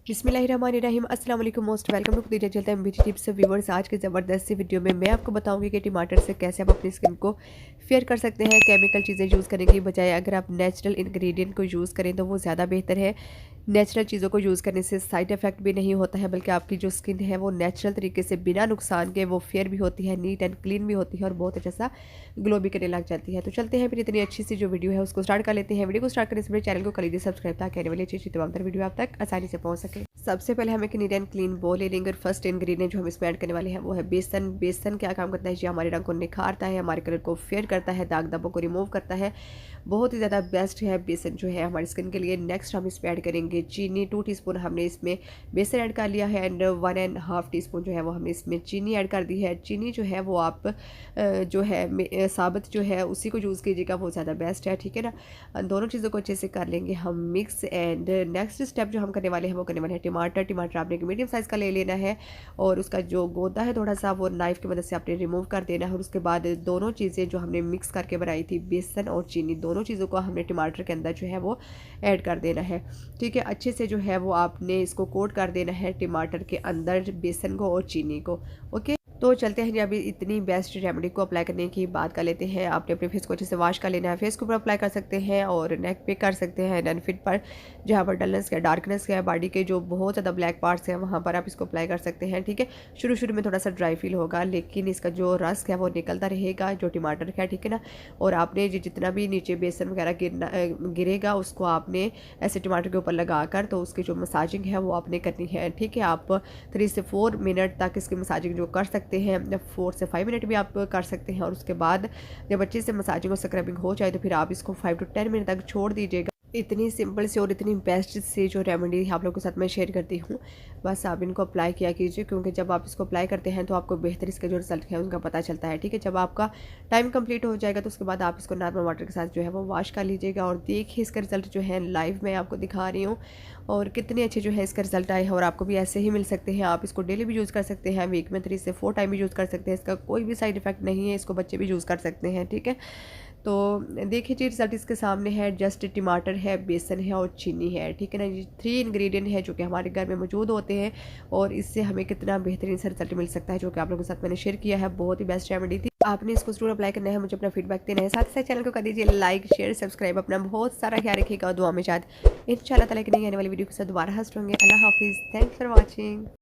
बिस्मिल्लाहिर्रहमानिर्रहीम अस्सलाम वालेकुम मोस्ट वेलकम टू खुदीजा चलता है ब्यूटी टिप्स व्यूवर्स। आज के ज़बरदस्त सी वीडियो में मैं आपको बताऊंगी कि टमाटर से कैसे आप अपनी स्किन को फेयर कर सकते हैं केमिकल चीज़ें यूज़ करने की बजाय। अगर आप नेचुरल इंग्रेडिएंट को यूज़ करें तो वो ज़्यादा बेहतर है। नेचुरल चीज़ों को यूज़ करने से साइड इफ़ेक्ट भी नहीं होता है, बल्कि आपकी जो स्किन है वो नेचुरल तरीके से बिना नुकसान के वो फेयर भी होती है, नीट एंड क्लीन भी होती है और बहुत अच्छा सा ग्लो भी करने लग जाती है। तो चलते हैं फिर इतनी अच्छी सी जो वीडियो है उसको स्टार्ट कर लेते हैं। वीडियो को स्टार्ट करने से मेरे चैनल को कर लीजिए सब्सक्राइब, ताकि आने वाली अच्छी तमाम तर वीडियो आप तक आसानी से पहुँच सके। सबसे पहले हमें एक नीट एंड क्लीन बोल ले लेंगे और फर्स्ट इंग्रेडिएंट जो हम इसमें ऐड करने वाले हैं वो है बेसन। बेसन क्या काम करता है जी? हमारे रंग को निखारता है, हमारे कलर को फेयर करता है, दाग धब्बों को रिमूव करता है। बहुत ही ज़्यादा बेस्ट है बेसन जो है हमारी स्किन के लिए। नेक्स्ट हम इसमें ऐड करेंगे चीनी। 2 टीस्पून हमने इसमें बेसन ऐड कर लिया है एंड 1.5 टीस्पून जो है वो हमने इसमें चीनी ऐड कर दी है। चीनी जो है वो आप जो है साबुत जो है उसी को यूज़ कीजिएगा, वो ज़्यादा बेस्ट है, ठीक है ना। दोनों चीज़ों को अच्छे से कर लेंगे हम मिक्स। एंड नेक्स्ट स्टेप जो हम करने वाले हैं वो करने वाले हैं टमाटर। टमाटर आपने एक मीडियम साइज़ का ले लेना है और उसका जो गोदा है थोड़ा सा वो नाइफ़ की मदद से आपने रिमूव कर देना है। और उसके बाद दोनों चीज़ें जो हमने मिक्स करके बनाई थी, बेसन और चीनी, दोनों चीज़ों को हमने टमाटर के अंदर जो है वो ऐड कर देना है, ठीक है। अच्छे से जो है वो आपने इसको कोट कर देना है टमाटर के अंदर, बेसन को और चीनी को। ओके, तो चलते हैं जी अभी इतनी बेस्ट रेमेडी को अप्लाई करने की बात कर लेते हैं। आपने अपने फेस को अच्छे से वॉश कर लेना है। फेस के ऊपर अप्लाई कर सकते हैं और नेक पे कर सकते हैं, नन फिट पर जहाँ पर डलनेस है, डार्कनेस है, बॉडी के जो बहुत ज़्यादा ब्लैक पार्ट्स हैं वहाँ पर आप इसको अप्लाई कर सकते हैं, ठीक है। शुरू में थोड़ा सा ड्राई फील होगा, लेकिन इसका जो रस है वो निकलता रहेगा जो टमाटर का, ठीक है ना। और आपने जितना भी नीचे बेसन वगैरह गिरेगा उसको आपने ऐसे टमाटर के ऊपर लगा कर तो उसकी जो मसाजिंग है वो आपने करनी है, ठीक है। आप 3 से 4 मिनट तक इसकी मसाजिंग जो कर सकते हैं, 4 से 5 मिनट भी आप कर सकते हैं। और उसके बाद जब अच्छे से मसाजिंग और स्क्रबिंग हो जाए तो फिर आप इसको 5 to 10 मिनट तक छोड़ दीजिएगा। इतनी सिंपल से और इतनी बेस्ट से जो रेमेडी आप लोगों के साथ मैं शेयर करती हूँ, बस आप इनको अप्लाई किया कीजिए, क्योंकि जब आप इसको अप्लाई करते हैं तो आपको बेहतर इसका जो रिजल्ट है उनका पता चलता है, ठीक है। जब आपका टाइम कंप्लीट हो जाएगा तो उसके बाद आप इसको नॉर्मल वाटर के साथ जो है वो वॉश कर लीजिएगा और देखिए इसका रिजल्ट जो है लाइव में आपको दिखा रही हूँ और कितने अच्छे जो है इसका रिजल्ट आए हैं। और आपको भी ऐसे ही मिल सकते हैं। आप इसको डेली भी यूज़ कर सकते हैं, वीक में 3 से 4 टाइम भी यूज़ कर सकते हैं। इसका कोई भी साइड इफेक्ट नहीं है, इसको बच्चे भी यूज़ कर सकते हैं, ठीक है। तो देखिए जी रिजल्ट इसके सामने है। जस्ट टमाटर है, बेसन है और चीनी है, ठीक है ना। ये 3 इंग्रेडिएंट है जो कि हमारे घर में मौजूद होते हैं और इससे हमें कितना बेहतरीन सा रिजल्ट मिल सकता है, जो कि आप लोगों के साथ मैंने शेयर किया है। बहुत ही बेस्ट रेमेडी थी, आपने इसको जरूर अप्लाई करना है। मुझे अपना फीडबैक देना है, साथ ही साथ चैनल को कर दीजिए लाइक शेयर सब्सक्राइब। अपना बहुत सारा ख्याल रखिएगा और दुआ में शायद इंशाल्लाह ताला की नई आने वाली वीडियो के साथ दोबारा हाजिर होंगे। अल्लाह हाफिज़, थैंक्स फॉर वॉचिंग।